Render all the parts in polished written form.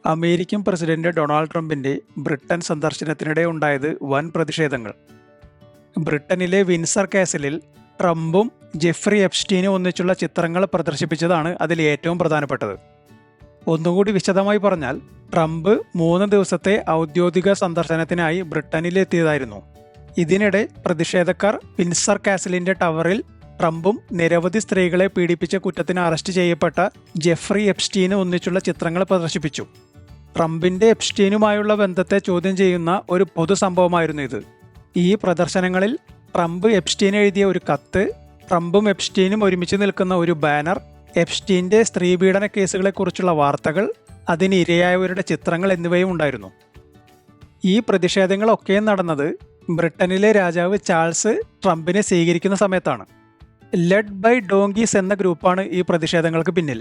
American president Donald ട്രംപിന്റെ Britain സന്ദർശനത്തിനിടെ ഉണ്ടായത് വൻ പ്രതിഷേധങ്ങൾ. ബ്രിട്ടനിലെ വിൻസർ കാസിലിൽ ട്രംപും ജെഫ്രി എപ്സ്റ്റീനും ഒന്നിച്ചുള്ള ചിത്രങ്ങൾ പ്രദർശിപ്പിച്ചതാണ് അതിൽ ഏറ്റവും പ്രധാനപ്പെട്ടത്. ഒന്നുകൂടി വിശദമായി പറഞ്ഞാൽ, ട്രംപ് 3 ദിവസത്തെ ഔദ്യോഗിക സന്ദർശനത്തിനായി ബ്രിട്ടനിലെത്തിയതായിരുന്നു. ഇതിനിടെ പ്രതിഷേധക്കാർ വിൻസർ കാസിലിന്റെ ടവറിൽ ട്രംപും നിരവധി സ്ത്രീകളെ പീഡിപ്പിച്ച കുറ്റത്തിന് അറസ്റ്റ് ചെയ്യപ്പെട്ട ജെഫ്രി എപ്സ്റ്റീനും ഒന്നിച്ചുള്ള ചിത്രങ്ങൾ പ്രദർശിപ്പിച്ചു. ട്രംപിന്റെ എപ്സ്റ്റീനുമായുള്ള ബന്ധത്തെ ചോദ്യം ചെയ്യുന്ന ഒരു പൊതു സംഭവമായിരുന്നു ഇത്. ഈ പ്രദർശനങ്ങളിൽ ട്രംപ് എപ്സ്റ്റീൻ എഴുതിയ ഒരു കത്ത്, ട്രംപും എപ്സ്റ്റീനും ഒരുമിച്ച് നിൽക്കുന്ന ഒരു ബാനർ, എപ്സ്റ്റീന്റെ സ്ത്രീപീഡന കേസുകളെക്കുറിച്ചുള്ള വാർത്തകൾ, അതിന് ഇരയായവരുടെ ചിത്രങ്ങൾ എന്നിവയും ഉണ്ടായിരുന്നു. ഈ പ്രതിഷേധങ്ങളൊക്കെ നടന്നത് ബ്രിട്ടനിലെ രാജാവ് ചാൾസ് ട്രംപിനെ സ്വീകരിക്കുന്ന സമയത്താണ്. ലെഡ് ബൈ ഡോങ്കീസ് എന്ന ഗ്രൂപ്പാണ് ഈ പ്രതിഷേധങ്ങൾക്ക് പിന്നിൽ.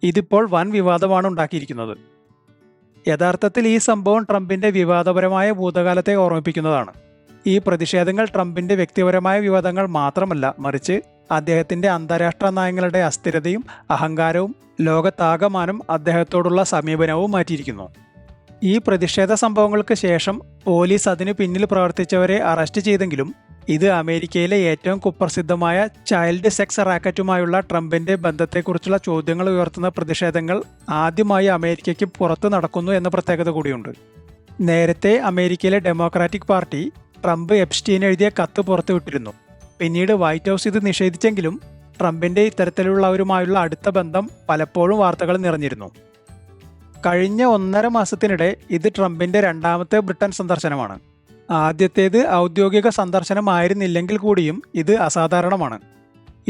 ഇതിപ്പോൾ വൻ വിവാദമാണ് ഉണ്ടാക്കിയിരിക്കുന്നത്. യഥാർത്ഥത്തിൽ ഈ സംഭവം ട്രംപിന്റെ വിവാദപരമായ ഭൂതകാലത്തെ ഓർമ്മിപ്പിക്കുന്നതാണ്. ഈ പ്രതിഷേധങ്ങൾ ട്രംപിന്റെ വ്യക്തിപരമായ വിവാദങ്ങൾ മാത്രമല്ല, മറിച്ച് അദ്ദേഹത്തിന്റെ അന്താരാഷ്ട്ര നയങ്ങളുടെ അസ്ഥിരതയും അഹങ്കാരവും ലോകത്താകമാനം അദ്ദേഹത്തോടുള്ള സമീപനവും മാറ്റിയിരിക്കുന്നു. ഈ പ്രതിഷേധ സംഭവങ്ങൾക്ക് ശേഷം പോലീസ് അതിനു പിന്നിൽ പ്രവർത്തിച്ചവരെ അറസ്റ്റ് ചെയ്തെങ്കിലും ഇത് അമേരിക്കയിലെ ഏറ്റവും കുപ്രസിദ്ധമായ ചൈൽഡ് സെക്സ് റാക്കറ്റുമായുള്ള ട്രംപിന്റെ ബന്ധത്തെക്കുറിച്ചുള്ള ചോദ്യങ്ങൾ ഉയർത്തുന്ന പ്രതിഷേധങ്ങൾ ആദ്യമായി അമേരിക്കയ്ക്ക് പുറത്ത് നടക്കുന്നു എന്ന പ്രത്യേകത കൂടിയുണ്ട്. നേരത്തെ അമേരിക്കയിലെ ഡെമോക്രാറ്റിക് പാർട്ടി ട്രംപ് എപ്സ്റ്റീൻ എഴുതിയ കത്ത് പുറത്തുവിട്ടിരുന്നു. പിന്നീട് വൈറ്റ് ഹൗസ് ഇത് നിഷേധിച്ചെങ്കിലും ട്രംപിന്റെ ഇത്തരത്തിലുള്ളവരുമായുള്ള അടുത്ത ബന്ധം പലപ്പോഴും വാർത്തകൾ നിറഞ്ഞിരുന്നു. കഴിഞ്ഞ 1.5 മാസത്തിനിടെ ഇത് ട്രംപിന്റെ 2ാമത്തെ ബ്രിട്ടൻ സന്ദർശനമാണ്. ആദ്യത്തേത് ഔദ്യോഗിക സന്ദർശനമായിരുന്നില്ലെങ്കിൽ കൂടിയും ഇത് അസാധാരണമാണ്.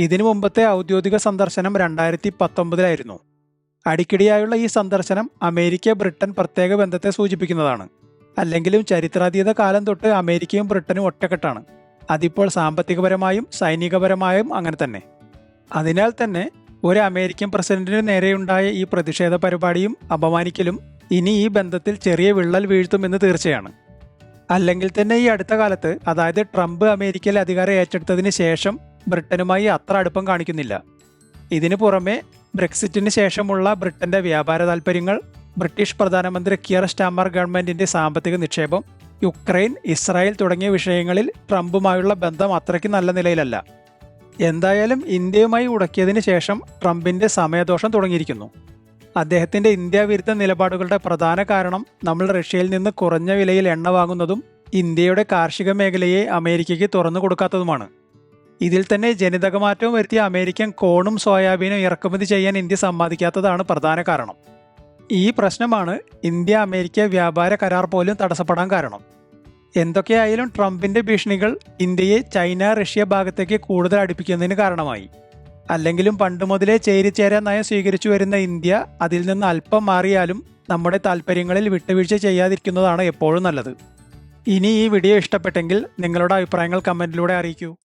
ഇതിനു മുമ്പത്തെ ഔദ്യോഗിക സന്ദർശനം 2019 അടിക്കടിയായുള്ള ഈ സന്ദർശനം അമേരിക്ക ബ്രിട്ടൻ പ്രത്യേക ബന്ധത്തെ സൂചിപ്പിക്കുന്നതാണ്. അല്ലെങ്കിലും ചരിത്രാതീത കാലം തൊട്ട് അമേരിക്കയും ബ്രിട്ടനും ഒറ്റക്കെട്ടാണ്. അതിപ്പോൾ സാമ്പത്തികപരമായും സൈനികപരമായും അങ്ങനെ തന്നെ. അതിനാൽ തന്നെ ഒരു അമേരിക്കൻ പ്രസിഡന്റിന് നേരെയുണ്ടായ ഈ പ്രതിഷേധ പരിപാടിയും അപമാനിക്കലും ഇനി ഈ ബന്ധത്തിൽ ചെറിയ വിള്ളൽ വീഴ്ത്തുമെന്ന് തീർച്ചയാണ്. അല്ലെങ്കിൽ തന്നെ ഈ അടുത്ത കാലത്ത്, അതായത് ട്രംപ് അമേരിക്കയിൽ അധികാരം ഏറ്റെടുത്തതിന് ശേഷം ബ്രിട്ടനുമായി അത്ര അടുപ്പം കാണിക്കുന്നില്ല. ഇതിനു പുറമെ ബ്രെക്സിറ്റിന് ശേഷമുള്ള ബ്രിട്ടന്റെ വ്യാപാര താൽപ്പര്യങ്ങൾ, ബ്രിട്ടീഷ് പ്രധാനമന്ത്രി കിയർ സ്റ്റാർമർ ഗവൺമെന്റിന്റെ സാമ്പത്തിക നിക്ഷേപം, യുക്രൈൻ, ഇസ്രായേൽ തുടങ്ങിയ വിഷയങ്ങളിൽ ട്രംപുമായുള്ള ബന്ധം അത്രയ്ക്ക് നല്ല നിലയിലല്ല. എന്തായാലും ഇന്ത്യയുമായി ഉടക്കിയതിന് ശേഷം ട്രംപിന്റെ സമയദോഷം തുടങ്ങിയിരിക്കുന്നു. അദ്ദേഹത്തിന്റെ ഇന്ത്യ വിരുദ്ധ നിലപാടുകളുടെ പ്രധാന കാരണം നമ്മൾ റഷ്യയിൽ നിന്ന് കുറഞ്ഞ വിലയിൽ എണ്ണ വാങ്ങുന്നതും ഇന്ത്യയുടെ കാർഷിക മേഖലയെ അമേരിക്കയ്ക്ക് തുറന്നു കൊടുക്കാത്തതുമാണ്. ഇതിൽ തന്നെ ജനിതകമാറ്റവും വരുത്തിയ അമേരിക്കൻ കോണും സോയാബീനും ഇറക്കുമതി ചെയ്യാൻ ഇന്ത്യ സമ്മതിക്കാത്തതാണ് പ്രധാന കാരണം. ഈ പ്രശ്നമാണ് ഇന്ത്യ അമേരിക്ക വ്യാപാര കരാർ പോലും തടസ്സപ്പെടാൻ കാരണം. എന്തൊക്കെയായാലും ട്രംപിന്റെ ഭീഷണികൾ ഇന്ത്യയെ ചൈന റഷ്യ ഭാഗത്തേക്ക് കൂടുതൽ അടുപ്പിക്കുന്നതിന് കാരണമായി. അല്ലെങ്കിലും പണ്ട് മുതലേ ചേരിചേരാ നയം സ്വീകരിച്ചു വരുന്ന ഇന്ത്യ അതിൽ നിന്ന് അല്പം മാറിയാലും നമ്മുടെ താല്പര്യങ്ങളിൽ വിട്ടുവീഴ്ച ചെയ്യാതിരിക്കുന്നതാണ് എപ്പോഴും നല്ലത്. ഇനി ഈ വീഡിയോ ഇഷ്ടപ്പെട്ടെങ്കിൽ നിങ്ങളുടെ അഭിപ്രായങ്ങൾ കമന്റിലൂടെ അറിയിക്കൂ.